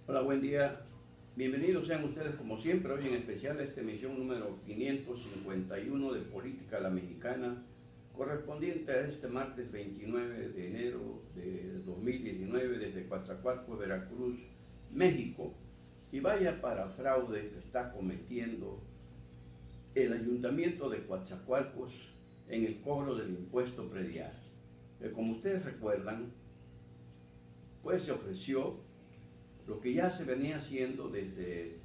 Hola, buen día. Bienvenidos sean ustedes como siempre, hoy en especial a esta emisión número 551 de Política a la Mexicana, correspondiente a este martes 29 de enero de 2019 desde Coatzacoalcos, Veracruz, México. Y vaya para fraude que está cometiendo el Ayuntamiento de Coatzacoalcos en el cobro del impuesto predial. Como ustedes recuerdan, pues se ofreció lo que ya se venía haciendo desde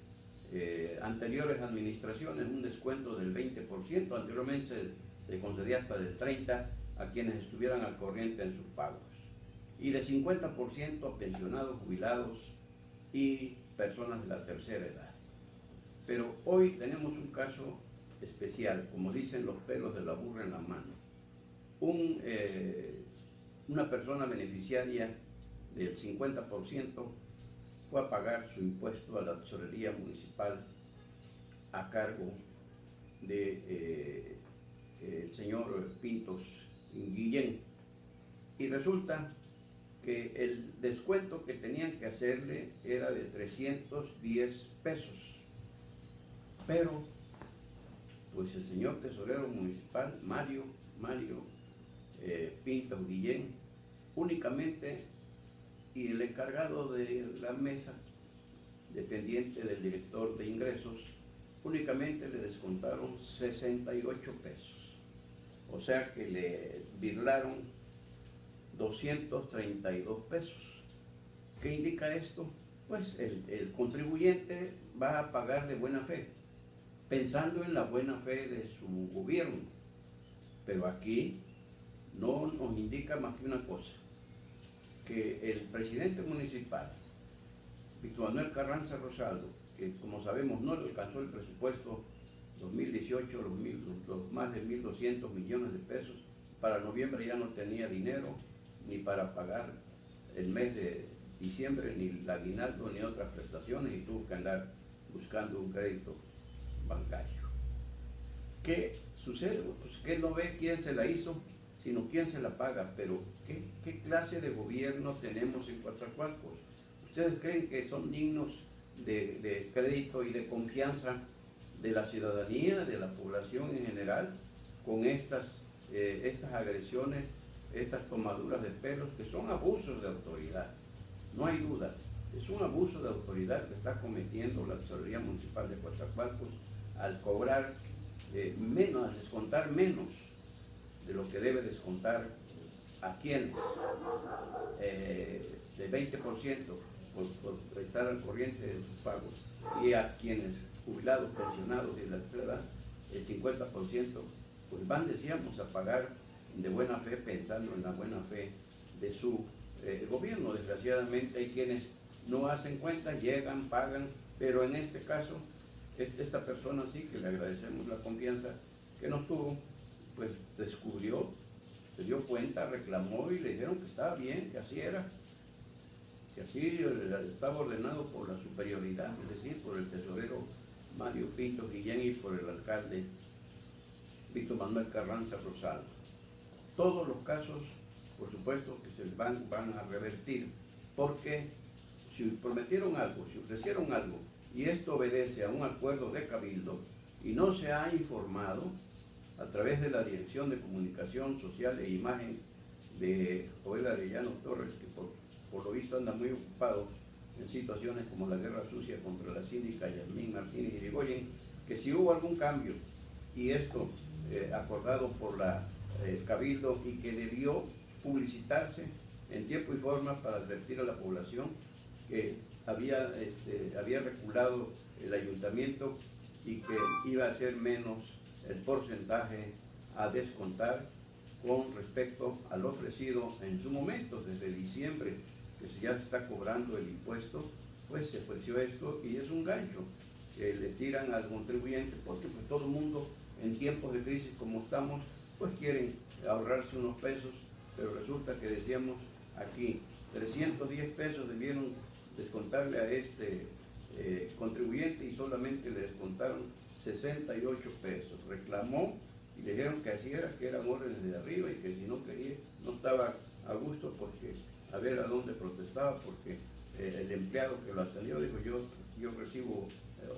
anteriores administraciones, un descuento del 20%, anteriormente se concedía hasta del 30% a quienes estuvieran al corriente en sus pagos, y de 50% a pensionados, jubilados y personas de la tercera edad. Pero hoy tenemos un caso especial, como dicen los pelos de la burra en la mano. Una persona beneficiaria del 50% fue a pagar su impuesto a la tesorería municipal a cargo de el señor Pintos Guillén, y resulta que el descuento que tenían que hacerle era de 310 pesos, pero pues el señor tesorero municipal Mario Pintos Guillén únicamente, y el encargado de la mesa, dependiente del director de ingresos, únicamente le descontaron 68 pesos. O sea que le birlaron 232 pesos. ¿Qué indica esto? Pues el contribuyente va a pagar de buena fe, pensando en la buena fe de su gobierno. Pero aquí no nos indica más que una cosa: que el presidente municipal, Víctor Manuel Carranza Rosado, que como sabemos no le alcanzó el presupuesto 2018, los más de 1.200 millones de pesos, para noviembre ya no tenía dinero ni para pagar el mes de diciembre, ni el aguinaldo, ni otras prestaciones, y tuvo que andar buscando un crédito bancario. ¿Qué sucede? Pues que él no ve quién se la hizo, sino quién se la paga. Pero ¿qué clase de gobierno tenemos en Coatzacoalcos? ¿Ustedes creen que son dignos de crédito y de confianza de la ciudadanía, de la población en general, con estas agresiones, estas tomaduras de pelos, que son abusos de autoridad? No hay duda, es un abuso de autoridad que está cometiendo la Tesorería Municipal de Coatzacoalcos al cobrar menos, al descontar menos de lo que debe descontar a quienes, de 20% por estar al corriente de sus pagos, y a quienes jubilados, pensionados y de la tercera edad, el 50%, pues van, decíamos, a pagar de buena fe, pensando en la buena fe de su gobierno. Desgraciadamente hay quienes no hacen cuenta, llegan, pagan, pero en este caso, esta persona sí que le agradecemos la confianza que nos tuvo, pues descubrió, se dio cuenta, reclamó y le dijeron que estaba bien, que así era, que así estaba ordenado por la superioridad, es decir, por el tesorero Mario Pintos Guillén y por el alcalde Víctor Manuel Carranza Rosado. Todos los casos, por supuesto, que se van a revertir, porque si prometieron algo, si ofrecieron algo, y esto obedece a un acuerdo de cabildo y no se ha informado a través de la Dirección de Comunicación Social e Imagen de Joel Arellano Torres, que por lo visto anda muy ocupado en situaciones como la guerra sucia contra la síndica Yasmín Martínez Irigoyen, que si hubo algún cambio, y esto acordado por el cabildo, y que debió publicitarse en tiempo y forma para advertir a la población que había reculado el ayuntamiento y que iba a ser menos el porcentaje a descontar con respecto al ofrecido en su momento. Desde diciembre, que ya se está cobrando el impuesto, pues se ofreció esto, y es un gancho que le tiran al contribuyente, porque pues todo el mundo en tiempos de crisis como estamos, pues quieren ahorrarse unos pesos, pero resulta que, decíamos aquí, 310 pesos debieron descontarle a este contribuyente y solamente le descontaron 68 pesos. Reclamó y le dijeron que así era, que eran órdenes de arriba, y que si no quería, no estaba a gusto, porque a ver a dónde protestaba, porque el empleado que lo atendió dijo, yo recibo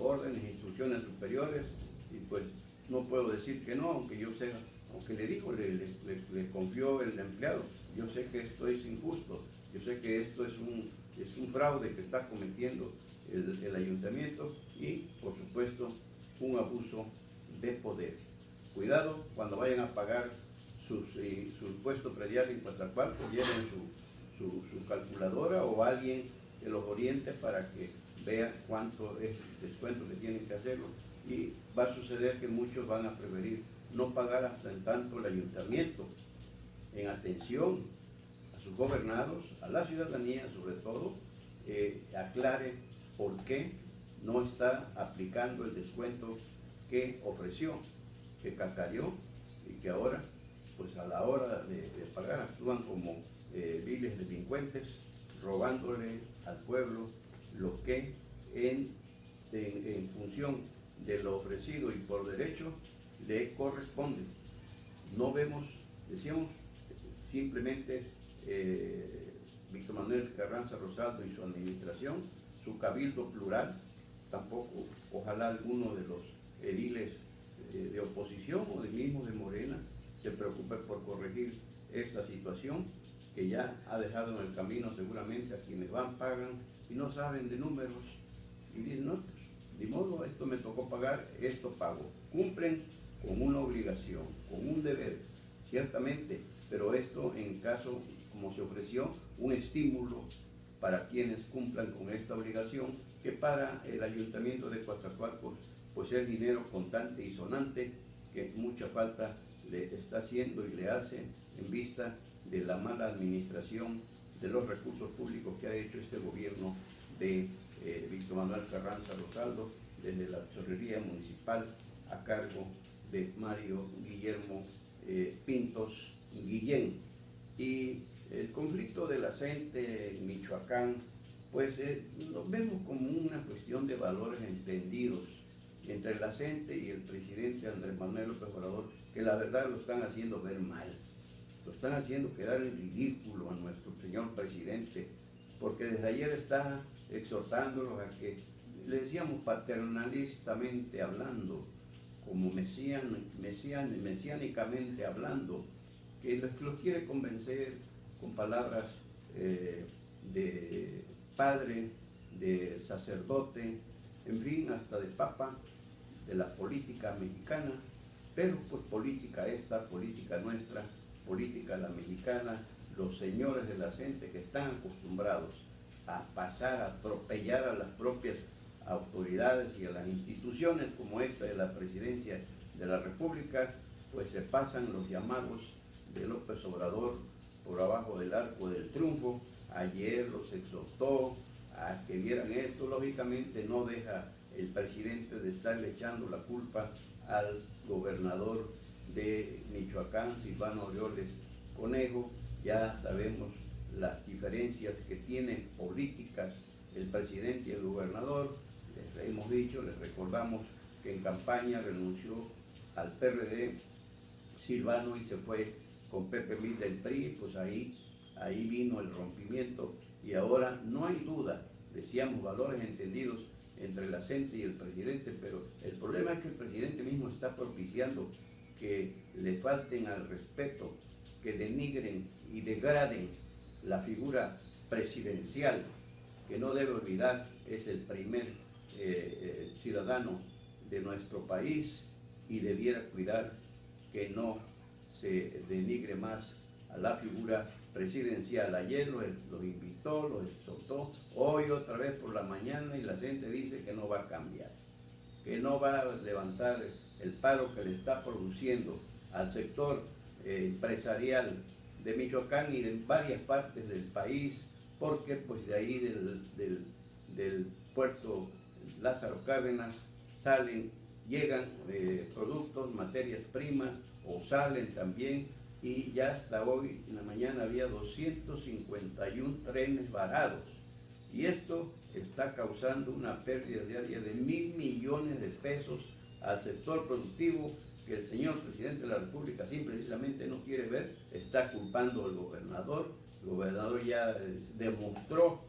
órdenes, instrucciones superiores y pues no puedo decir que no, aunque yo sé, aunque le dijo, le confió el empleado, yo sé que esto es injusto, yo sé que esto es un fraude que está cometiendo el ayuntamiento y por supuesto un abuso de poder. Cuidado cuando vayan a pagar su puesto predial en Coatzacoalcos, lleven su calculadora o alguien que los oriente para que vea cuánto es el descuento que tienen que hacerlo, y va a suceder que muchos van a preferir no pagar hasta en tanto el ayuntamiento, en atención a sus gobernados, a la ciudadanía sobre todo, aclare por qué no está aplicando el descuento que ofreció, que cacareó y que ahora, pues a la hora de pagar, actúan como viles delincuentes, robándole al pueblo lo que en función de lo ofrecido y por derecho le corresponde. No vemos, decíamos, simplemente Víctor Manuel Carranza Rosaldo y su administración, su cabildo plural, tampoco, ojalá alguno de los ediles de oposición o de mismo de Morena se preocupe por corregir esta situación que ya ha dejado en el camino seguramente a quienes van, pagan y no saben de números y dicen, no, pues, de modo, esto me tocó pagar, esto pago. Cumplen con una obligación, con un deber, ciertamente, pero esto en caso, como se ofreció, un estímulo para quienes cumplan con esta obligación, que para el ayuntamiento de Coatzacoalcos pues es dinero contante y sonante que mucha falta le está haciendo y le hace en vista de la mala administración de los recursos públicos que ha hecho este gobierno de Víctor Manuel Carranza Rosaldo, desde la tesorería municipal a cargo de Mario Guillermo Pintos Guillén. Y el conflicto de la gente en Michoacán, pues lo vemos como una cuestión de valores entendidos entre la gente y el presidente Andrés Manuel López Obrador, que la verdad lo están haciendo ver mal, lo están haciendo quedar en ridículo a nuestro señor presidente, porque desde ayer está exhortándolos a que, le decíamos paternalistamente hablando, como mesiánicamente hablando, que los quiere convencer con palabras de padre, de sacerdote, en fin, hasta de papa, de la política mexicana, pero pues política esta, política nuestra, política la mexicana, los señores de la gente que están acostumbrados a pasar, a atropellar a las propias autoridades y a las instituciones como esta de la presidencia de la República, pues se pasan los llamados de López Obrador por abajo del arco del triunfo. Ayer los exhortó a que vieran esto, lógicamente no deja el presidente de estarle echando la culpa al gobernador de Michoacán, Silvano Aureoles Conejo. Ya sabemos las diferencias que tienen políticas el presidente y el gobernador. Les hemos dicho, les recordamos que en campaña renunció al PRD Silvano y se fue con Pepe Mil del PRI, pues ahí vino el rompimiento y ahora no hay duda, decíamos valores entendidos entre la gente y el presidente, pero el problema es que el presidente mismo está propiciando que le falten al respeto, que denigren y degraden la figura presidencial, que no debe olvidar es el primer ciudadano de nuestro país y debiera cuidar que no se denigre más a la figura presidencial. Ayer los invitó, los exhortó, hoy otra vez por la mañana y la gente dice que no va a cambiar, que no va a levantar el paro que le está produciendo al sector empresarial de Michoacán y de varias partes del país, porque pues de ahí del puerto Lázaro Cárdenas llegan productos, materias primas, o salen también, y ya hasta hoy en la mañana había 251 trenes varados, y esto está causando una pérdida diaria de 1.000 millones de pesos al sector productivo, que el señor presidente de la República simple precisamente no quiere ver. Está culpando al gobernador. El gobernador ya demostró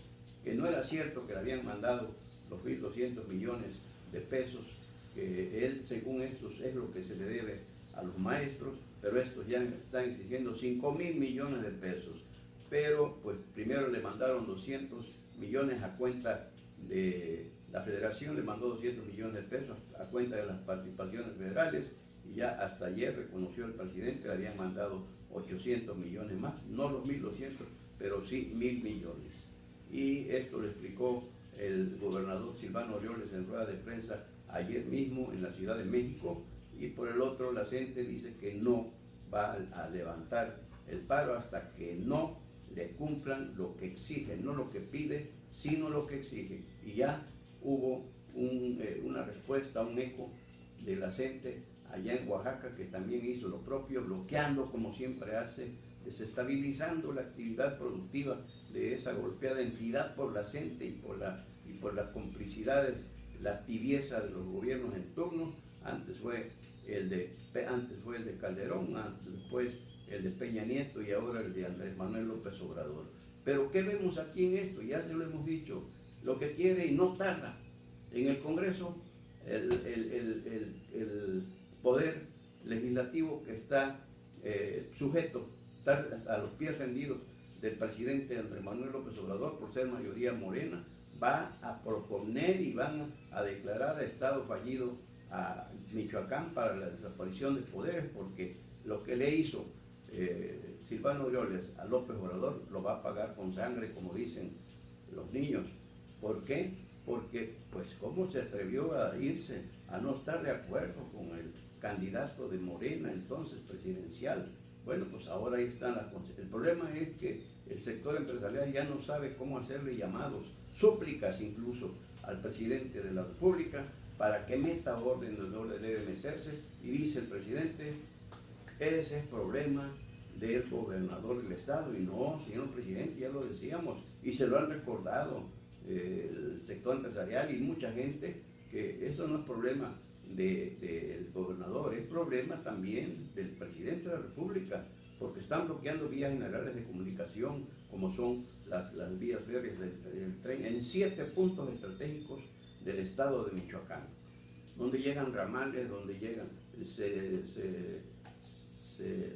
que no era cierto que le habían mandado los 1.200 millones de pesos, que él, según estos, es lo que se le debe a los maestros, pero estos ya están exigiendo 5.000 millones de pesos. Pero pues primero le mandaron 200 millones a cuenta de la federación, le mandó 200 millones de pesos a cuenta de las participaciones federales, y ya hasta ayer reconoció el presidente que le habían mandado 800 millones más, no los 1.200, pero sí 1.000 millones. Y esto lo explicó el gobernador Silvano Aureoles en rueda de prensa ayer mismo en la Ciudad de México. Y por el otro, la CENTE dice que no va a levantar el paro hasta que no le cumplan lo que exigen, no lo que pide, sino lo que exige. Y ya hubo una respuesta, un eco de la CENTE allá en Oaxaca, que también hizo lo propio, bloqueando como siempre hace, desestabilizando la actividad productiva de esa golpeada entidad por la CENTE y por las complicidades, la tibieza de los gobiernos en turno. Antes fue el de Calderón, después el de Peña Nieto y ahora el de Andrés Manuel López Obrador. Pero ¿qué vemos aquí en esto? Ya se lo hemos dicho, lo que quiere y no tarda. En el Congreso, el poder legislativo que está sujeto, está a los pies rendidos del presidente Andrés Manuel López Obrador por ser mayoría morena, va a proponer y van a declarar estado fallido a Michoacán para la desaparición de poderes, porque lo que le hizo Silvano Aureoles a López Obrador lo va a pagar con sangre, como dicen los niños. ¿Por qué? Porque, pues, ¿cómo se atrevió a irse, a no estar de acuerdo con el candidato de Morena, entonces presidencial? Bueno, pues ahora ahí están las consecuencias. El problema es que el sector empresarial ya no sabe cómo hacerle llamados, súplicas incluso al presidente de la República para que meta orden donde debe meterse, y dice el presidente, ese es problema del gobernador del estado. Y no, señor presidente, ya lo decíamos, y se lo han recordado el sector empresarial y mucha gente, que eso no es problema del gobernador, es problema también del presidente de la República, porque están bloqueando vías generales de comunicación, como son las vías férreas del tren, en 7 puntos estratégicos del estado de Michoacán, donde llegan ramales, donde llegan, se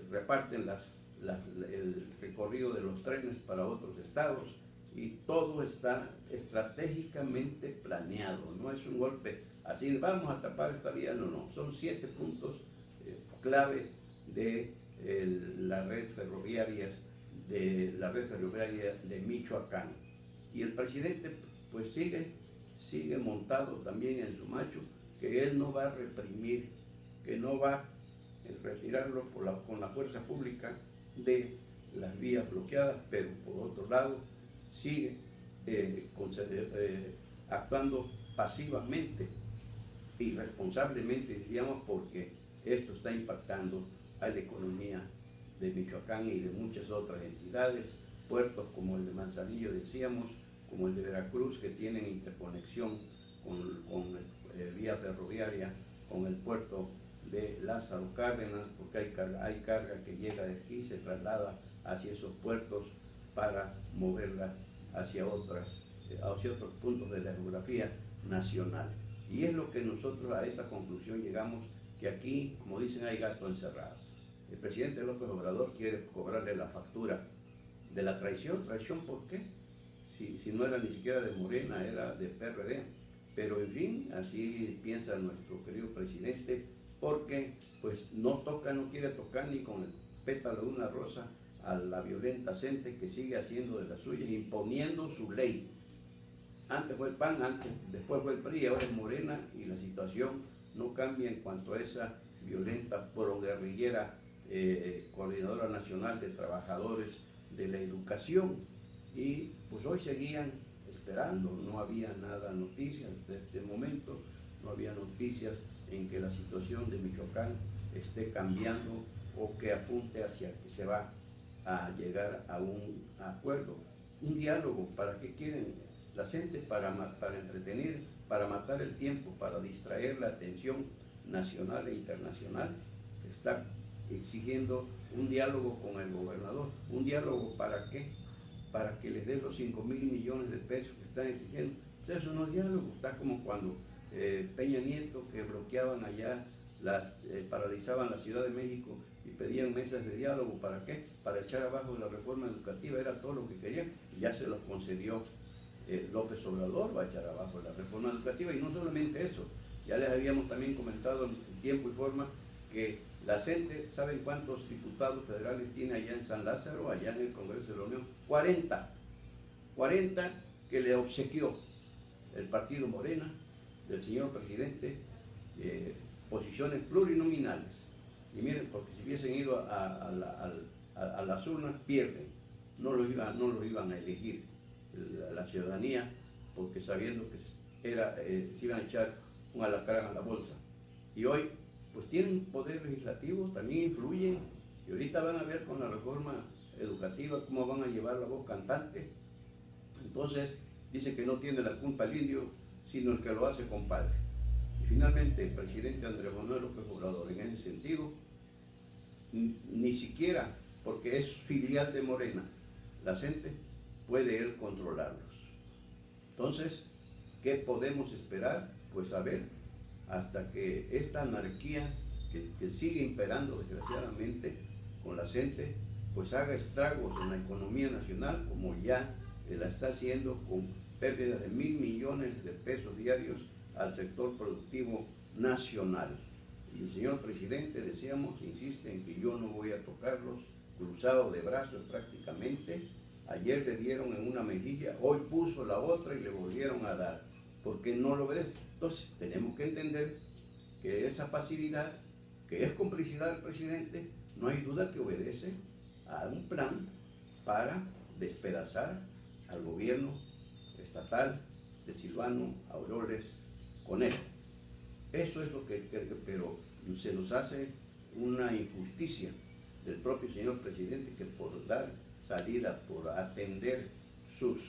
reparten el recorrido de los trenes para otros estados, y todo está estratégicamente planeado, no es un golpe así, vamos a tapar esta vía, no, son 7 puntos claves de la red ferroviaria de Michoacán. Y el presidente pues sigue montado también en su macho, que él no va a reprimir, que no va a retirarlo con la fuerza pública de las vías bloqueadas, pero por otro lado sigue actuando pasivamente, irresponsablemente diríamos, porque esto está impactando a la economía de Michoacán y de muchas otras entidades, puertos como el de Manzanillo, decíamos, como el de Veracruz, que tienen interconexión con vía ferroviaria, con el puerto de Lázaro Cárdenas, porque hay carga que llega de aquí, se traslada hacia esos puertos para moverla hacia otros puntos de la geografía nacional. Y es lo que nosotros a esa conclusión llegamos, que aquí, como dicen, hay gato encerrado. El presidente López Obrador quiere cobrarle la factura de la traición. ¿Traición por qué? Si no era ni siquiera de Morena, era de PRD. Pero en fin, así piensa nuestro querido presidente, porque pues no quiere tocar ni con el pétalo de una rosa a la violenta CENTE, que sigue haciendo de las suyas, imponiendo su ley. Antes fue el PAN, después fue el PRI, ahora es Morena, y la situación no cambia en cuanto a esa violenta proguerrillera Coordinadora Nacional de Trabajadores de la Educación. Y pues hoy seguían esperando, no había nada, noticias de este momento, no había noticias en que la situación de Michoacán esté cambiando o que apunte hacia que se va a llegar a un acuerdo, un diálogo. ¿Para qué quieren la gente? Para entretener, para matar el tiempo, para distraer la atención nacional e internacional. Está exigiendo un diálogo con el gobernador. ¿Un diálogo para qué? para que les dé los 5.000 millones de pesos que están exigiendo. Pues eso no es diálogo, está como cuando Peña Nieto, que bloqueaban allá, paralizaban la Ciudad de México y pedían mesas de diálogo. ¿Para qué? Para echar abajo la reforma educativa, era todo lo que querían, y ya se los concedió. López Obrador va a echar abajo la reforma educativa, y no solamente eso, ya les habíamos también comentado en tiempo y forma que la gente, ¿saben cuántos diputados federales tiene allá en San Lázaro, allá en el Congreso de la Unión? 40 que le obsequió el partido Morena del señor presidente, posiciones plurinominales. Y miren, porque si hubiesen ido a las urnas, pierden, no los iban a elegir la ciudadanía, porque sabiendo que se iban a echar un alacrán a la bolsa. Y hoy pues tienen poder legislativo, también influyen, y ahorita van a ver con la reforma educativa cómo van a llevar la voz cantante. Entonces dice que no tiene la culpa el indio, sino el que lo hace compadre. Y finalmente el presidente Andrés Manuel López Obrador, en ese sentido, ni siquiera, porque es filial de Morena, la gente puede él controlarlos. Entonces, ¿qué podemos esperar? Pues a ver, hasta que esta anarquía que sigue imperando desgraciadamente con la gente, pues haga estragos en la economía nacional, como ya la está haciendo, con pérdida de 1.000 millones de pesos diarios al sector productivo nacional. Y el señor presidente, decíamos, insiste en que yo no voy a tocarlos, cruzado de brazos prácticamente. Ayer le dieron en una mejilla, hoy puso la otra y le volvieron a dar, porque no lo obedece. Entonces tenemos que entender que esa pasividad, que es complicidad del presidente, no hay duda que obedece a un plan para despedazar al gobierno estatal de Silvano Aureoles Conejo. Eso es lo que, pero se nos hace una injusticia del propio señor presidente, que por dar salida, por atender sus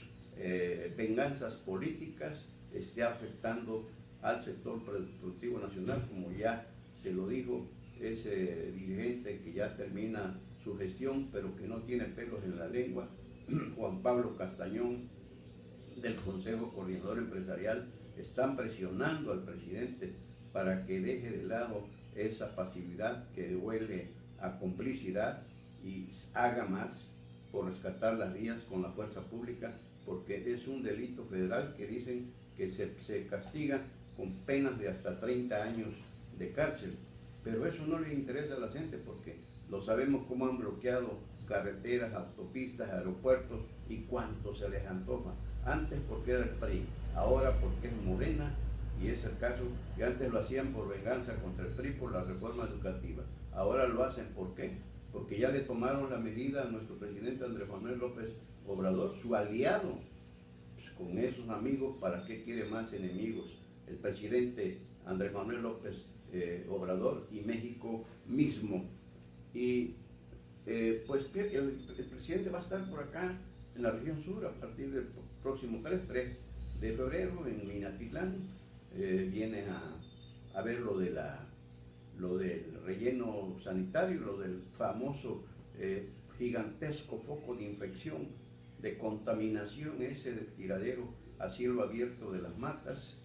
venganzas políticas, esté afectando al sector productivo nacional, como ya se lo dijo ese dirigente que ya termina su gestión, pero que no tiene pelos en la lengua, Juan Pablo Castañón, del Consejo Coordinador Empresarial. Están presionando al presidente para que deje de lado esa pasividad que huele a complicidad y haga más por rescatar las vías con la fuerza pública, porque es un delito federal que dicen que se castiga con penas de hasta 30 años de cárcel. Pero eso no le interesa a la gente, porque lo sabemos cómo han bloqueado carreteras, autopistas, aeropuertos y cuánto se les antoja. Antes porque era el PRI, ahora porque es Morena, y es el caso que antes lo hacían por venganza contra el PRI por la reforma educativa. Ahora lo hacen, ¿por qué? Porque ya le tomaron la medida a nuestro presidente Andrés Manuel López Obrador, su aliado. Pues con esos amigos, ¿para qué quiere más enemigos? El presidente Andrés Manuel López Obrador y México mismo. Y pues el presidente va a estar por acá en la región sur a partir del próximo 3 de febrero en Minatitlán. Viene a ver lo del relleno sanitario, lo del famoso gigantesco foco de infección, de contaminación, ese de tiradero a cielo abierto de las matas,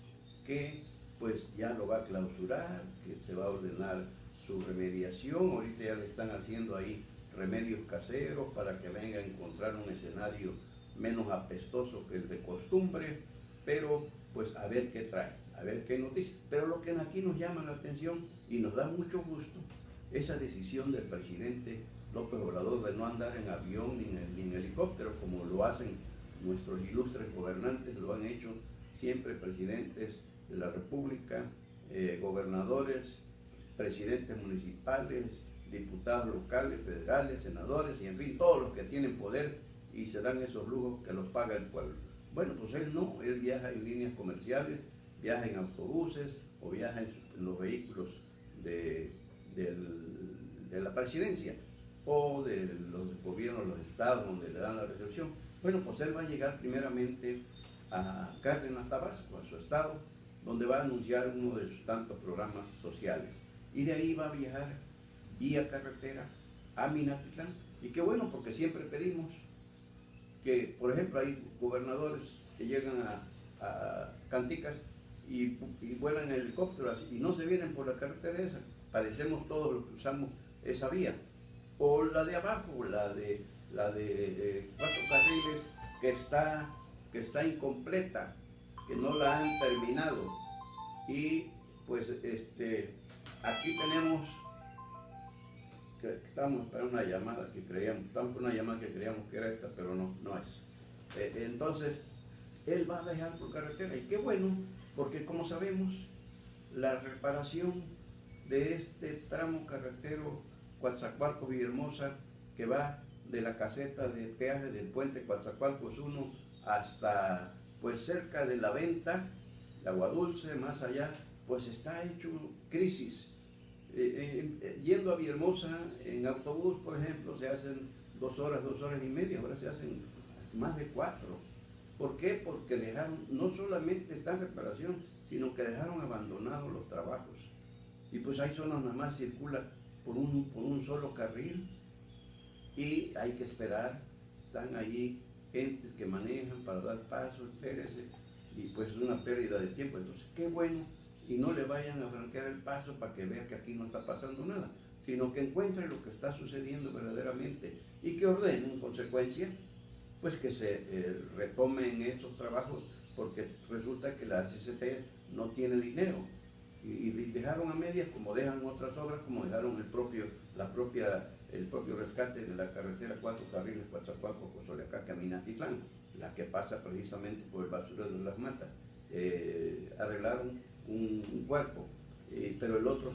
que pues ya lo va a clausurar, que se va a ordenar su remediación. Ahorita ya le están haciendo ahí remedios caseros para que venga a encontrar un escenario menos apestoso que el de costumbre, pero pues a ver qué trae, a ver qué noticia. Pero lo que aquí nos llama la atención y nos da mucho gusto, esa decisión del presidente López Obrador de no andar en avión ni en helicóptero, como lo hacen nuestros ilustres gobernantes, lo han hecho siempre presidentes de la República, gobernadores, presidentes municipales, diputados locales, federales, senadores y en fin, todos los que tienen poder y se dan esos lujos que los paga el pueblo. Bueno, pues él no, él viaja en líneas comerciales, viaja en autobuses o viaja en los vehículos de la presidencia o de los gobiernos de los estados donde le dan la recepción. Bueno, pues él va a llegar primeramente a Cárdenas, Tabasco, a su estado, donde va a anunciar uno de sus tantos programas sociales. Y de ahí va a viajar vía carretera a Minatitlán. Y qué bueno, porque siempre pedimos que, por ejemplo, hay gobernadores que llegan a Canticas y vuelan en helicóptero y no se vienen por la carretera esa. Padecemos todos los que usamos esa vía. O la de abajo, la de 4 carriles que está incompleta, que no la han terminado. Y pues aquí tenemos que estamos esperando una llamada que creíamos, que era esta, pero no es. Entonces, él va a dejar por carretera, y qué bueno, porque como sabemos, la reparación de este tramo carretero Coatzacoalcos-Villahermosa, que va de la caseta de peaje del puente Coatzacoalcos 1 hasta pues cerca de la venta, de Agua Dulce, más allá, pues está hecho crisis. Yendo a Villahermosa en autobús, por ejemplo, se hacen 2 horas, 2 horas y media, ahora se hacen más de 4. ¿Por qué? Porque dejaron, no solamente está en reparación, sino que dejaron abandonados los trabajos. Y pues hay zonas nada más circula por un solo carril y hay que esperar. Están allí gentes que manejan para dar paso, espérese, y pues es una pérdida de tiempo. Entonces, qué bueno, y no le vayan a franquear el paso para que vea que aquí no está pasando nada, sino que encuentre lo que está sucediendo verdaderamente y que ordenen en consecuencia, pues que se retomen esos trabajos, porque resulta que la CCT no tiene dinero y dejaron a medias, como dejan otras obras, como dejaron el propio rescate de la carretera 4 carriles Coatzacoalcos-Cozoleacaque-Minatitlán, la que pasa precisamente por el basurero de las matas. Arreglaron un cuerpo, pero el otro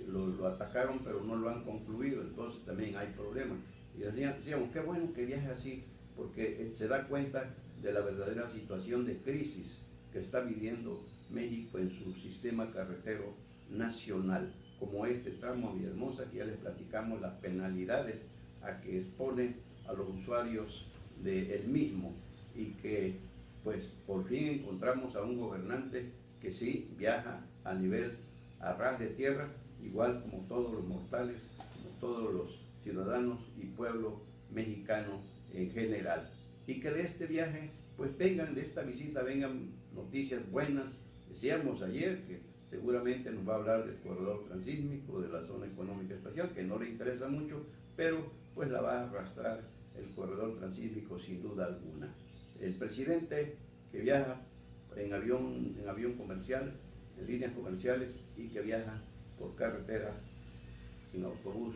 lo atacaron, pero no lo han concluido, entonces también hay problemas. Y decíamos, qué bueno que viaje así, porque se da cuenta de la verdadera situación de crisis que está viviendo México en su sistema carretero nacional, como este tramo a Villahermosa, que ya les platicamos las penalidades a que expone a los usuarios del mismo, y que pues por fin encontramos a un gobernante que sí viaja a ras de tierra, igual como todos los mortales, como todos los ciudadanos y pueblo mexicano en general. Y que de este viaje, pues de esta visita vengan noticias buenas. Decíamos ayer que seguramente nos va a hablar del corredor transísmico, de la zona económica especial, que no le interesa mucho, pero pues la va a arrastrar el corredor transísmico sin duda alguna. El presidente que viaja en avión comercial, en líneas comerciales, y que viaja por carretera, en autobús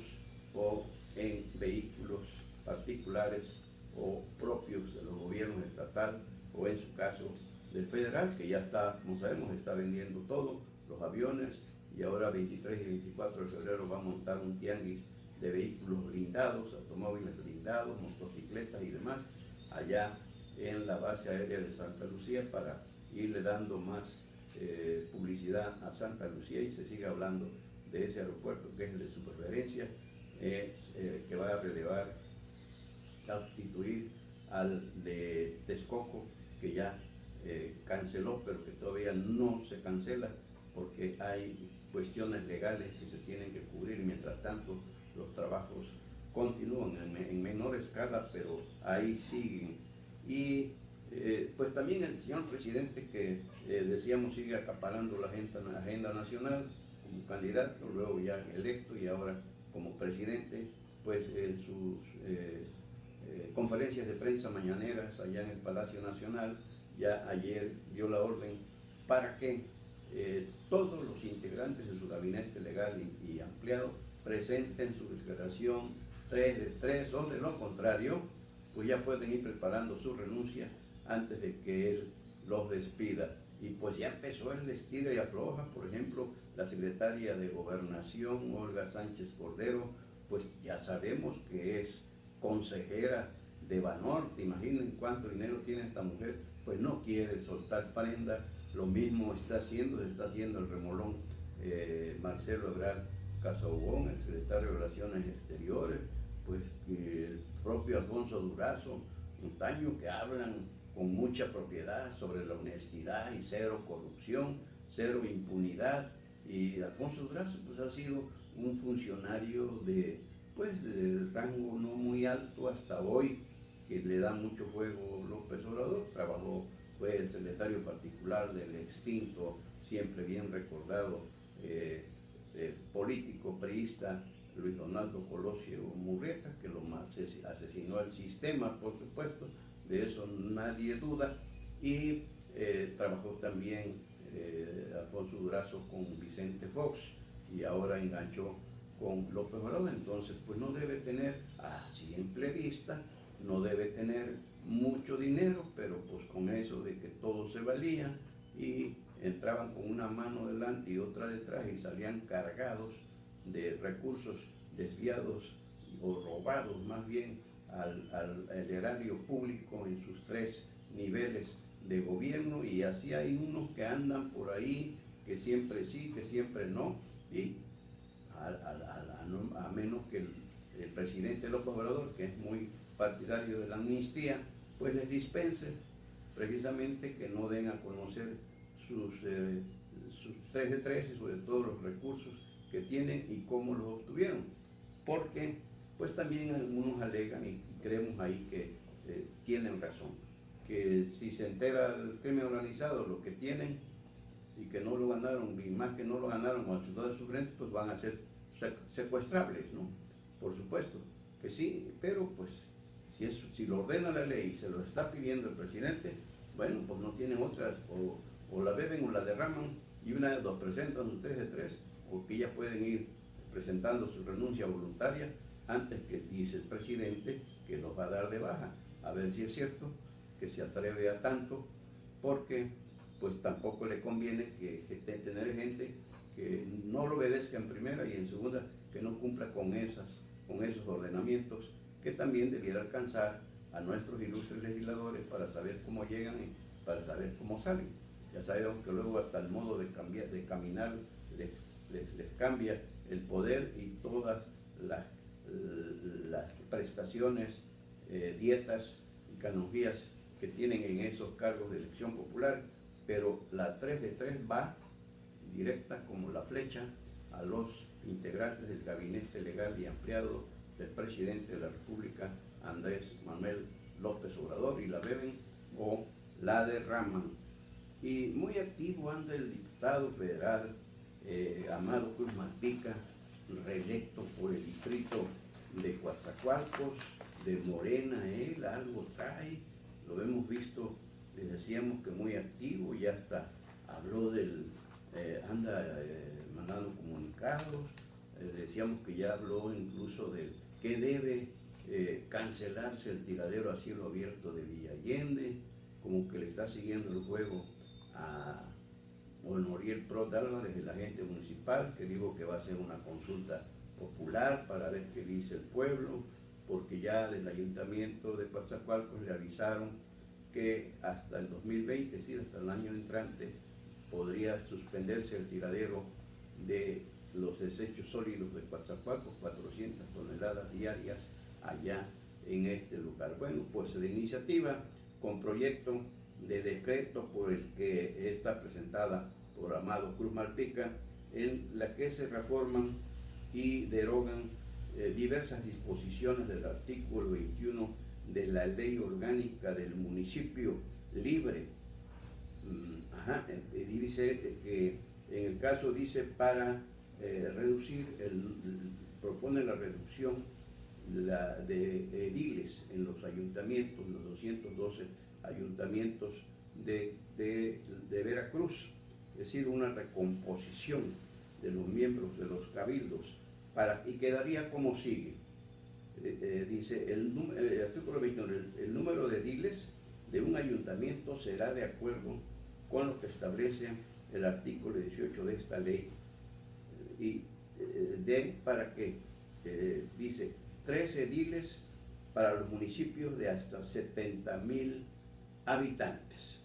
o en vehículos particulares o propios de los gobiernos estatal, o en su caso del federal, que ya está, como sabemos, está vendiendo todo, los aviones, y ahora 23 y 24 de febrero va a montar un tianguis de vehículos blindados, automóviles blindados, motocicletas y demás, allá en la base aérea de Santa Lucía, para irle dando más publicidad a Santa Lucía, y se sigue hablando de ese aeropuerto que es de su preferencia, que va a relevar, a sustituir al de Texcoco, que ya canceló, pero que todavía no se cancela porque hay cuestiones legales que se tienen que cubrir. Mientras tanto, los trabajos continúan en menor escala, pero ahí siguen. Y pues también el señor presidente, que decíamos sigue acaparando la agenda nacional como candidato, luego ya electo y ahora como presidente, pues en sus conferencias de prensa mañaneras allá en el Palacio Nacional, ya ayer dio la orden para que todos los integrantes de su gabinete legal y ampliado presenten su declaración 3 de 3, o de lo contrario, pues ya pueden ir preparando su renuncia antes de que él los despida. Y pues ya empezó el estilo y afloja. Por ejemplo, la secretaria de Gobernación, Olga Sánchez Cordero, pues ya sabemos que es consejera de Banorte. Imaginen cuánto dinero tiene esta mujer, pues no quiere soltar prenda. Lo mismo se está haciendo el remolón Marcelo Ebrard Casaubon, el secretario de Relaciones Exteriores, pues el propio Alfonso Durazo Montaño, que hablan con mucha propiedad sobre la honestidad y cero corrupción, cero impunidad. Y Alfonso Durazo pues ha sido un funcionario de rango no muy alto hasta hoy, que le da mucho juego López Obrador. Trabajó, fue el secretario particular del extinto, siempre bien recordado, político priista Luis Donaldo Colosio Murrieta, que lo asesinó el sistema, por supuesto, de eso nadie duda. Y trabajó también Alfonso Durazo con Vicente Fox, y ahora enganchó con López Obrador. Entonces pues no debe tener a simple vista, no debe tener mucho dinero, pero pues con eso de que todo se valía y entraban con una mano delante y otra detrás y salían cargados de recursos desviados o robados más bien al erario público en sus 3 niveles de gobierno. Y así hay unos que andan por ahí, que siempre sí, que siempre no, y a menos que el presidente López Obrador, que es muy partidario de la amnistía, pues les dispense precisamente que no den a conocer sus 3 de 3 y sobre todos los recursos que tienen y cómo los obtuvieron. Porque pues también algunos alegan, y creemos ahí que tienen razón, que si se entera el crimen organizado lo que tienen y que no lo ganaron, y más que no lo ganaron con ayuda de su frente, pues van a ser secuestrables, ¿no? Por supuesto que sí, pero pues si lo ordena la ley y se lo está pidiendo el presidente, bueno, pues no tienen otras, o la beben o la derraman, y una de dos presentan un 3 de 3, o que ya pueden ir presentando su renuncia voluntaria antes que dice el presidente que los va a dar de baja. A ver si es cierto que se atreve a tanto, porque pues tampoco le conviene que tener gente que no lo obedezca en primera y en segunda que no cumpla con esos ordenamientos, que también debiera alcanzar a nuestros ilustres legisladores para saber cómo llegan y para saber cómo salen. Ya sabemos que luego hasta el modo de caminar les cambia el poder, y todas las prestaciones, dietas y canonjías que tienen en esos cargos de elección popular. Pero la 3 de 3 va directa como la flecha a los integrantes del gabinete legal y ampliado del presidente de la República, Andrés Manuel López Obrador, y la beben o la derraman. Y muy activo anda el diputado federal Amado Cruz Malpica, reelecto por el distrito de Coatzacoalcos, de Morena. Él algo trae, lo hemos visto, les decíamos que muy activo, ya hasta habló anda mandando comunicados, decíamos que ya habló incluso de que debe cancelarse el tiradero a cielo abierto de Villa Allende, como que le está siguiendo el juego a Noriel Prot Álvarez, el agente municipal, que dijo que va a hacer una consulta popular para ver qué dice el pueblo, porque ya del ayuntamiento de Coatzacoalcos le avisaron que hasta el 2020, es decir, hasta el año entrante, podría suspenderse el tiradero de los desechos sólidos de Coatzacoalcos, 400 toneladas diarias allá en este lugar. Bueno, pues la iniciativa con proyecto de decreto por el que está presentada por Amado Cruz Malpica, en la que se reforman y derogan diversas disposiciones del artículo 21 de la Ley Orgánica del Municipio Libre. Dice que en el caso, dice, para reducir, propone la reducción de ediles en los ayuntamientos, los 212 ayuntamientos de Veracruz, es decir, una recomposición de los miembros de los cabildos, y quedaría como sigue. Dice el artículo 21, el número de ediles de un ayuntamiento será de acuerdo con lo que establece el artículo 18 de esta ley, para que dice 3 ediles para los municipios de hasta 70,000 habitantes,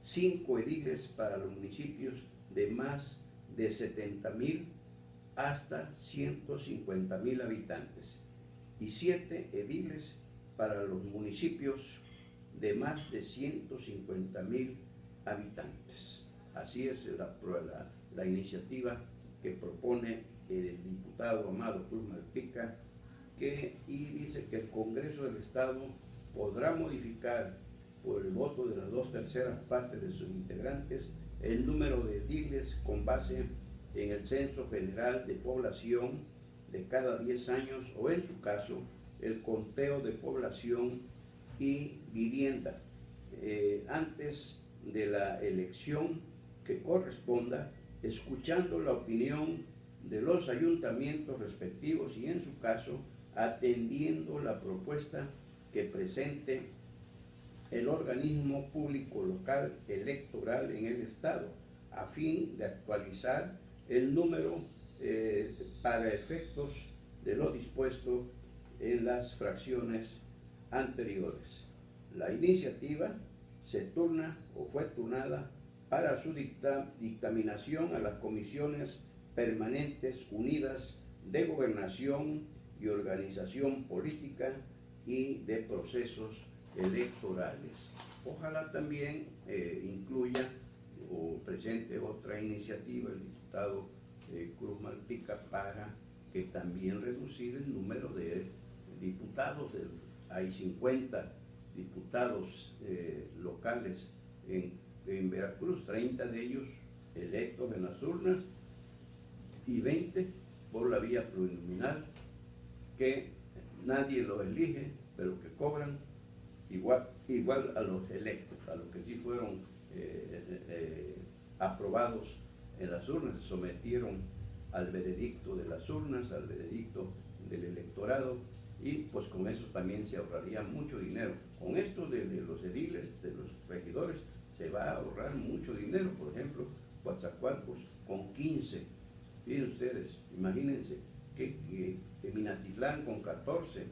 5 ediles para los municipios de más de 70,000 hasta 150,000 habitantes, y 7 ediles para los municipios de más de 150,000 habitantes. Así es la iniciativa que propone el diputado Amado Cruz Malpica, y dice que el Congreso del Estado podrá modificar por el voto de las 2/3 partes de sus integrantes el número de ediles con base en el censo general de población de cada 10 años o, en su caso, el conteo de población y vivienda antes de la elección que corresponda, escuchando la opinión de los ayuntamientos respectivos y, en su caso, atendiendo la propuesta que presente el organismo público local electoral en el Estado, a fin de actualizar el número para efectos de lo dispuesto en las fracciones anteriores. La iniciativa se turna o fue turnada para su dictaminación a las comisiones permanentes unidas de gobernación y organización política y de procesos electorales. Ojalá también incluya o presente otra iniciativa el diputado Cruz Malpica para que también reducir el número de diputados. Hay 50 diputados locales en Veracruz, 30 de ellos electos en las urnas y 20 por la vía plurinominal, que nadie los elige, pero que cobran igual a los electos, a los que sí fueron aprobados en las urnas, se sometieron al veredicto de las urnas, al veredicto del electorado, y pues con eso también se ahorraría mucho dinero. Con esto de los ediles, de los regidores, se va a ahorrar mucho dinero. Por ejemplo, Coatzacoalcos con 15, miren ustedes, imagínense que Minatitlán con 14,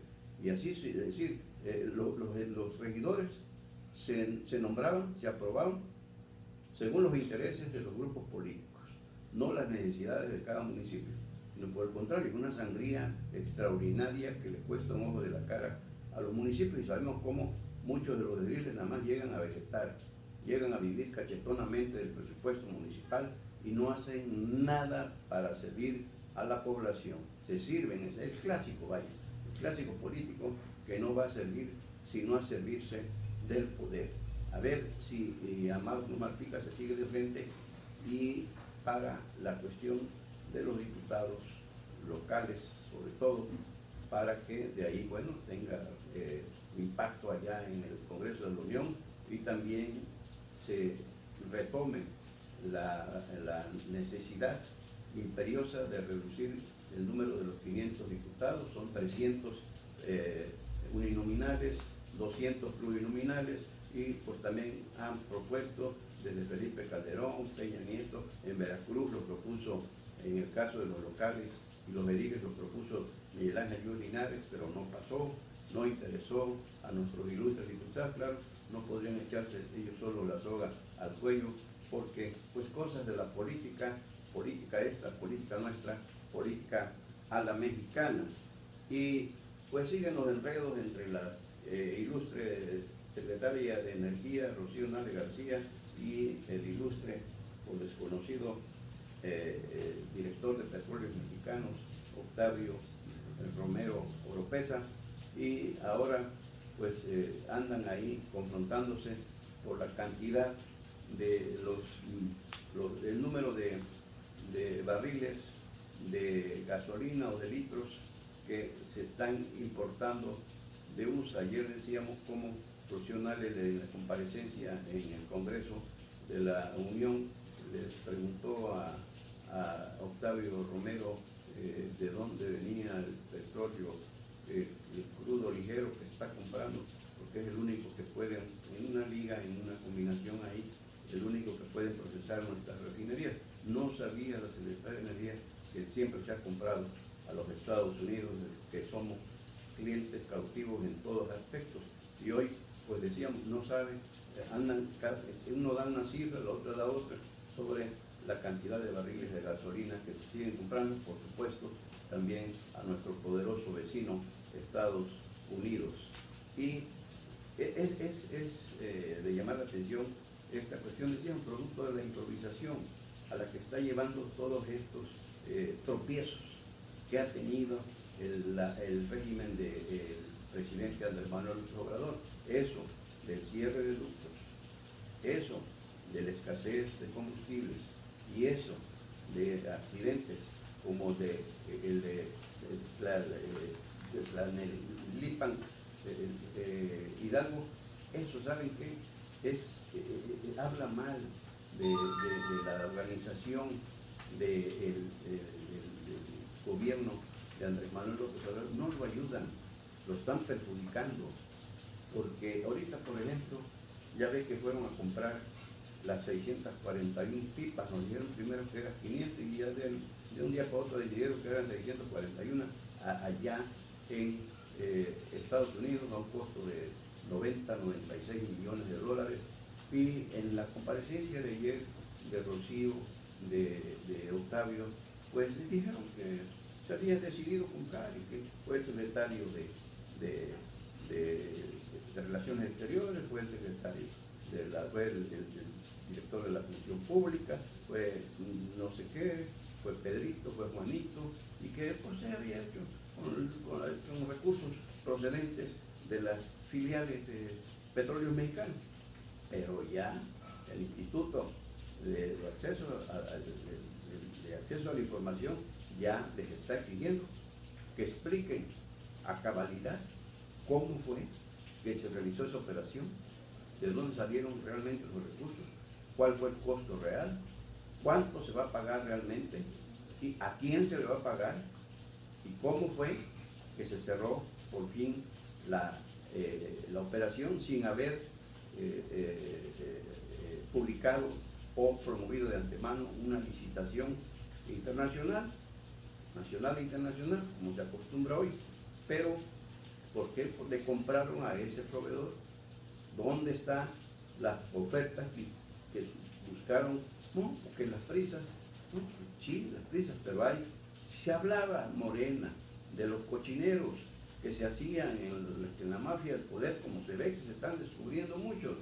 y así, es decir, los regidores se nombraban, se aprobaban según los intereses de los grupos políticos, no las necesidades de cada municipio, sino por el contrario, una sangría extraordinaria que le cuesta un ojo de la cara a los municipios, y sabemos cómo muchos de los ediles nada más llegan a vegetar, llegan a vivir cachetonamente del presupuesto municipal y no hacen nada para servir a la población. Se sirven, es el clásico, vaya, el clásico político que no va a servir sino a servirse del poder. A ver si Amado Malpica se sigue de frente y para la cuestión de los diputados locales, sobre todo, para que de ahí, bueno, tenga impacto allá en el Congreso de la Unión y también se retome la necesidad imperiosa de reducir el número de los 500 diputados. Son 300 uninominales, 200 plurinominales, y pues también han propuesto desde Felipe Calderón, Peña Nieto, en Veracruz lo propuso, en el caso de los locales y los ediles lo propuso Miguel Ángel Yunes Linares, pero no pasó, no interesó a nuestros ilustres diputados. Claro, no podrían echarse ellos solo la soga al cuello, porque pues cosas de la política, política esta, política nuestra, política a la mexicana. Y pues siguen los enredos entre la ilustre secretaria de Energía, Rocío Nale García, y el ilustre o desconocido director de Petróleos Mexicanos, Octavio Romero Oropesa, y ahora pues andan ahí confrontándose por la cantidad de el número de barriles de gasolina o de litros que se están importando de USA. Ayer decíamos cómo Rocío Nale, en la comparecencia en el Congreso de la Unión, les preguntó a Octavio Romero de dónde venía el petróleo, el crudo ligero que se está comprando, porque es el único que puede, en una liga, en una combinación ahí, el único que puede procesar nuestras refinerías. No sabía la Secretaría de Energía que siempre se ha comprado a los Estados Unidos, que somos clientes cautivos en todos aspectos. Y hoy, pues decíamos, no saben, uno da una cifra, la otra da otra, sobre la cantidad de barriles de gasolina que se siguen comprando, por supuesto, también a nuestro poderoso vecino Estados Unidos. Y es de llamar la atención esta cuestión, decían, producto de la improvisación a la que está llevando todos estos tropiezos que ha tenido el régimen del presidente Andrés Manuel López Obrador. eso del cierre de ductos, eso de la escasez de combustibles y eso de accidentes como el de Tlalnepantla, Hidalgo, eso, ¿saben qué? Habla mal de la organización del gobierno de Andrés Manuel López Obrador. No lo ayudan, lo están perjudicando, porque ahorita, por ejemplo, ya ve que fueron a comprar las 641 pipas, nos dijeron primero que eran 500 y ya de un día para otro decidieron que eran 641 allá en Estados Unidos a un costo de 96 millones de dólares. Y en la comparecencia de ayer de Rocío, de Octavio, pues dijeron que se había decidido comprar y que fue el secretario de Relaciones Exteriores, fue el secretario fue el director de la función pública, fue no sé qué, fue Pedrito, fue Juanito, y que pues se había hecho con recursos procedentes de las filiales de Petróleos Mexicanos. Pero ya el Instituto de Acceso a la Información ya les está exigiendo que expliquen a cabalidad cómo fue que se realizó esa operación, de dónde salieron realmente los recursos, cuál fue el costo real, cuánto se va a pagar realmente y a quién se le va a pagar y cómo fue que se cerró por fin la operación sin haber publicado o promovido de antemano una licitación internacional, nacional e internacional, como se acostumbra hoy. Pero, ¿por qué le compraron a ese proveedor? ¿Dónde están las ofertas que buscaron? No, porque las prisas, ¿no? Sí, las prisas, pero se hablaba, Morena, de los cochineros que se hacían en la mafia del poder, como se ve que se están descubriendo muchos.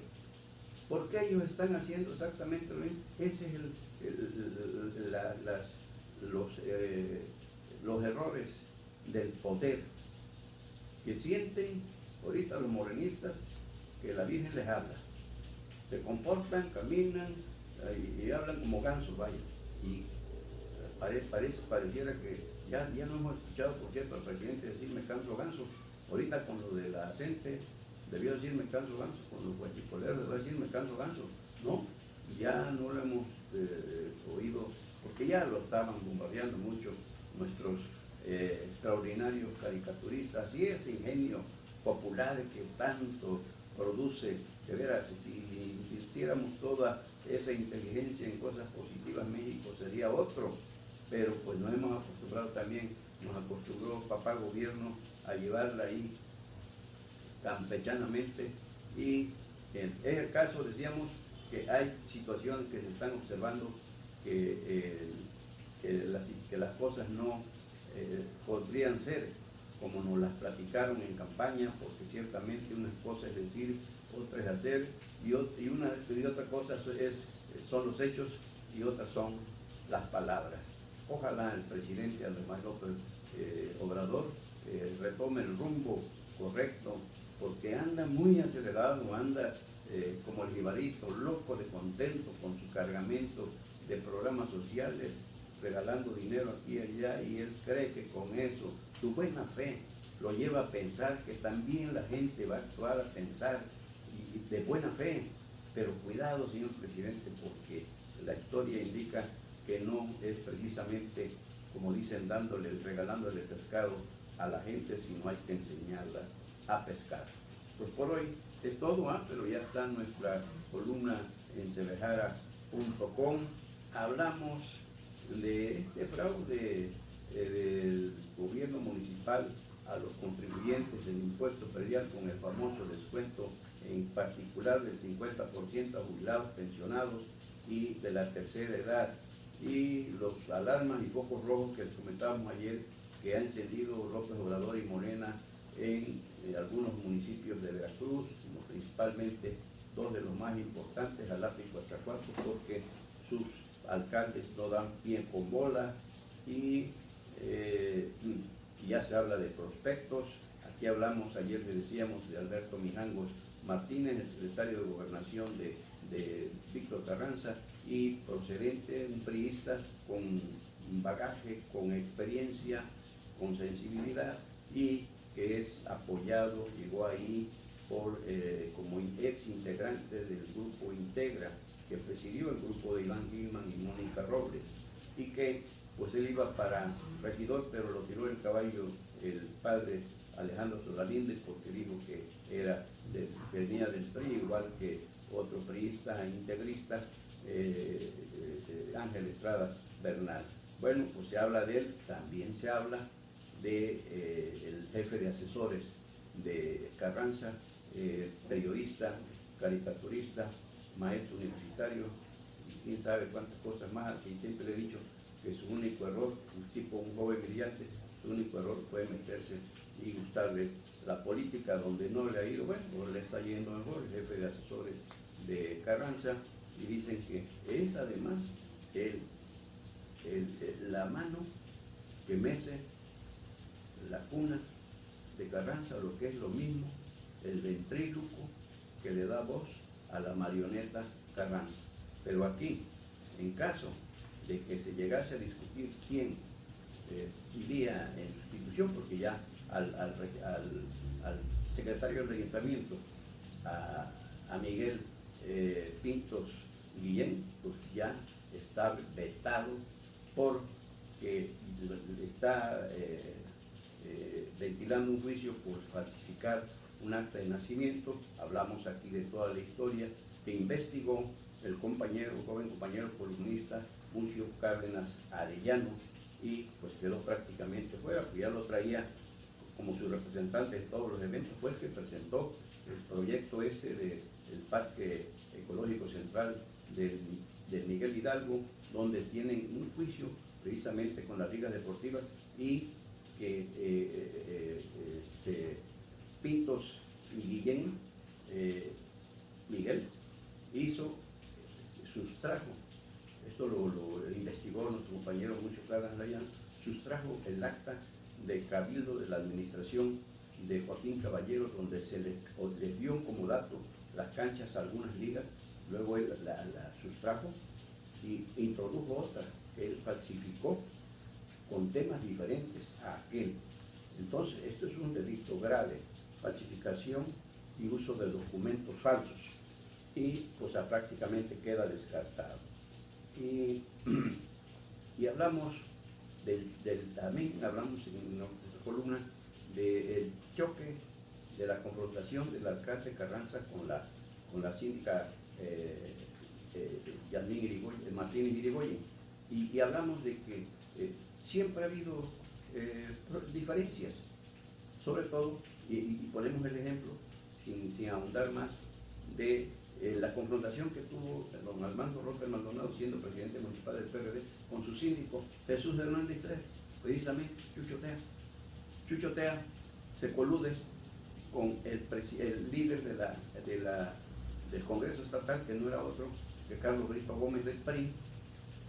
¿Por qué ellos están haciendo exactamente lo mismo? Ese es los errores del poder que sienten ahorita los morenistas, que la Virgen les habla. Se comportan, caminan y hablan como gansos, vaya. Y pareciera que ya no hemos escuchado, por cierto, al presidente decirme canso ganso. Ahorita con lo de la gente debió decirme canso ganso, con los guachicoleros debió decirme canso ganso. No, ya no lo hemos oído, porque ya lo estaban bombardeando mucho nuestros extraordinarios caricaturistas y ese ingenio popular que tanto produce. De veras, si invirtiéramos toda esa inteligencia en cosas positivas, México sería otro, pero pues nos hemos acostumbrado también, nos acostumbró papá gobierno a llevarla ahí campechanamente, y en ese caso decíamos que hay situaciones que se están observando que las cosas no podrían ser como nos las platicaron en campaña, porque ciertamente una cosa es decir, otra es hacer, y otra cosa son los hechos y otras son las palabras. Ojalá el presidente Andrés Manuel López Obrador retome el rumbo correcto, porque anda muy acelerado, anda como el jibarito, loco de contento con su cargamento de programas sociales, regalando dinero aquí y allá, y él cree que con eso, su buena fe lo lleva a pensar que también la gente va a actuar, a pensar y de buena fe. Pero cuidado, señor presidente, porque la historia indica que no es precisamente, como dicen, regalándole pescado a la gente, sino hay que enseñarla a pescar. Pues por hoy es todo, pero ya está nuestra columna en cebejara.com. Hablamos de este fraude del gobierno municipal a los contribuyentes del impuesto predial con el famoso descuento, en particular del 50% a jubilados, pensionados y de la tercera edad, y los alarmas y focos rojos que les comentábamos ayer que ha encendido López Obrador y Morena en algunos municipios de Veracruz, principalmente dos de los más importantes, Jalapa y Coatzacoalcos, porque sus alcaldes no dan pie con bola, y ya se habla de prospectos. Aquí hablamos, ayer le decíamos, de Alberto Mijangos Martínez, el secretario de Gobernación de Víctor Carranza, y procedente, un priista con bagaje, con experiencia, con sensibilidad, y que es apoyado, llegó ahí como ex integrante del grupo Integra, que presidió el grupo de Iván Gilman y Mónica Robles, y que pues él iba para regidor, pero lo tiró el caballo el padre Alejandro Solalinde, porque dijo que venía del PRI, igual que otro priista integrista, Ángel Estrada Bernal. Bueno, pues se habla de él, también se habla de el jefe de asesores de Carranza, periodista, caricaturista, maestro universitario, y quién sabe cuántas cosas más, y siempre le he dicho que su único error, un joven brillante, su único error fue meterse y gustarle la política, donde no le ha ido, bueno, pues le está yendo mejor, el jefe de asesores de Carranza, y dicen que es además la mano que mece la cuna de Carranza, lo que es lo mismo, el ventríloco que le da voz a la marioneta Carranza. Pero aquí, en caso de que se llegase a discutir quién iría en sustitución, porque ya al secretario del ayuntamiento, a Miguel Pintos Guillén, pues ya está vetado porque está ventilando un juicio por falsificar un acta de nacimiento. Hablamos aquí de toda la historia que investigó el joven compañero columnista Mucio Cárdenas Arellano, y pues quedó prácticamente fuera, pues ya lo traía como su representante en todos los eventos. Fue el que presentó el proyecto del Parque Ecológico Central de Miguel Hidalgo, donde tienen un juicio precisamente con las ligas deportivas, y que Pintos y Guillén, Miguel, sustrajo, esto lo investigó nuestro compañero Mucho Cárdenas Arellano, sustrajo el acta de cabildo de la administración de Joaquín Caballero, donde se les dio como dato las canchas a algunas ligas. Luego él la sustrajo y introdujo otra que él falsificó con temas diferentes a aquel. Entonces, esto es un delito grave, falsificación y uso de documentos falsos, y pues prácticamente queda descartado. Y hablamos también hablamos en nuestra columna del choque, de la confrontación del alcalde Carranza con la síndica Martínez Irigoyen, y hablamos de que siempre ha habido diferencias, sobre todo, y ponemos el ejemplo, sin ahondar más, de la confrontación que tuvo don Armando Roca Maldonado, siendo presidente municipal del PRD, con su síndico Jesús Hernández Tres, precisamente Chucho Tea se colude con el líder del Congreso Estatal, que no era otro que Carlos Brito Gómez del PRI,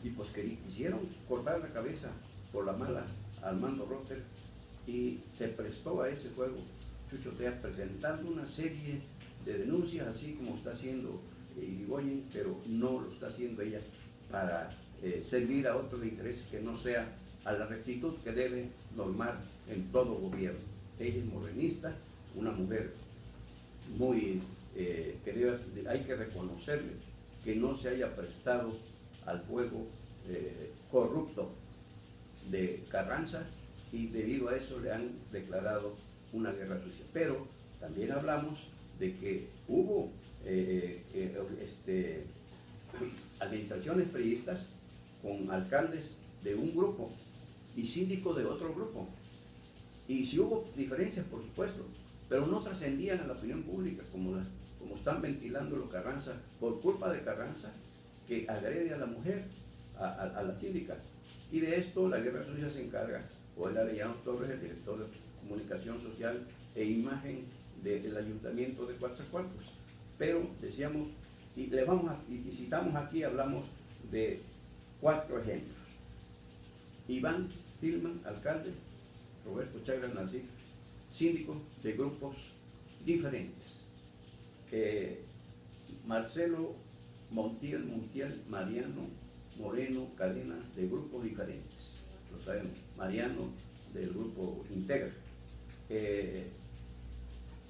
y pues que quisieron cortar la cabeza por la mala a Armando Rotter, y se prestó a ese juego Chucho Tea, presentando una serie de denuncias, así como está haciendo Irigoyen, pero no lo está haciendo ella para servir a otros intereses que no sea a la rectitud que debe normar en todo gobierno. Ella es morenista, una mujer muy hay que reconocerle que no se haya prestado al juego corrupto de Carranza, y debido a eso le han declarado una guerra sucia. Pero también hablamos de que hubo administraciones priistas con alcaldes de un grupo y síndicos de otro grupo, y sí hubo diferencias, por supuesto, pero no trascendían a la opinión pública como están ventilando los Carranza, por culpa de Carranza, que agrede a la mujer, a la síndica. Y de esto la guerra sucia se encarga Joel Arellano Torres, el director de Comunicación Social e Imagen del Ayuntamiento de Coatzacoalcos. Pero decíamos, y citamos aquí, hablamos de 4 ejemplos. Iván Gilman, alcalde; Roberto Chagra Nasif, síndico de grupos diferentes. Marcelo Montiel, Mariano Moreno Cadenas, de grupos diferentes, lo sabemos. Mariano del grupo Integra,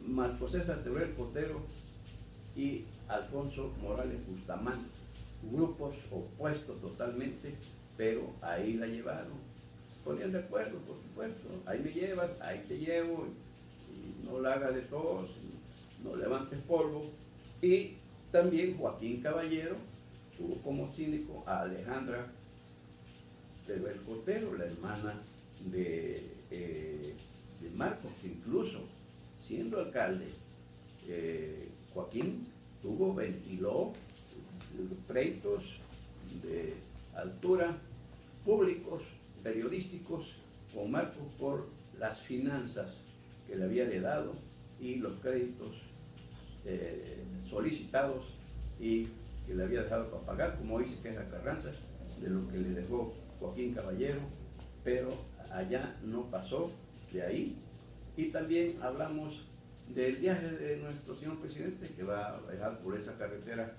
Marco César Teruel Cotero y Alfonso Morales Bustamante, grupos opuestos totalmente, pero ahí la llevaron. Ponían de acuerdo, por supuesto, ahí me llevas, ahí te llevo, y no la hagas de todos, no levantes polvo. Y también Joaquín Caballero tuvo como síndico a Alejandra Teruel Cotero, la hermana de Marcos, que incluso siendo alcalde, Joaquín ventiló pleitos de altura públicos, periodísticos, con Marcos por las finanzas que le había heredado y los créditos solicitados y que le había dejado para pagar, como hoy se queja Carranza de lo que le dejó Joaquín Caballero, pero allá no pasó de ahí. Y también hablamos del viaje de nuestro señor presidente, que va a viajar por esa carretera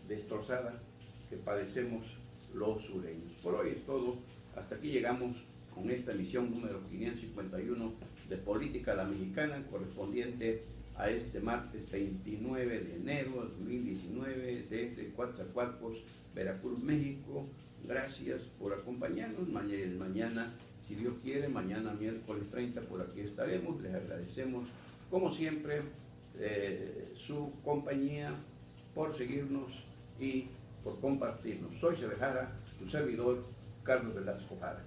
destrozada que padecemos los sureños. Por hoy es todo. Hasta aquí llegamos con esta emisión número 551 de Política a la Mexicana, correspondiente a este martes 29 de enero de 2019 desde Coatzacoalcos, Veracruz, México. Gracias por acompañarnos. Mañana, si Dios quiere, mañana miércoles 30 por aquí estaremos. Les agradecemos, como siempre, su compañía, por seguirnos y por compartirnos. Soy Sebejara, su servidor, Carlos Velasco Jara.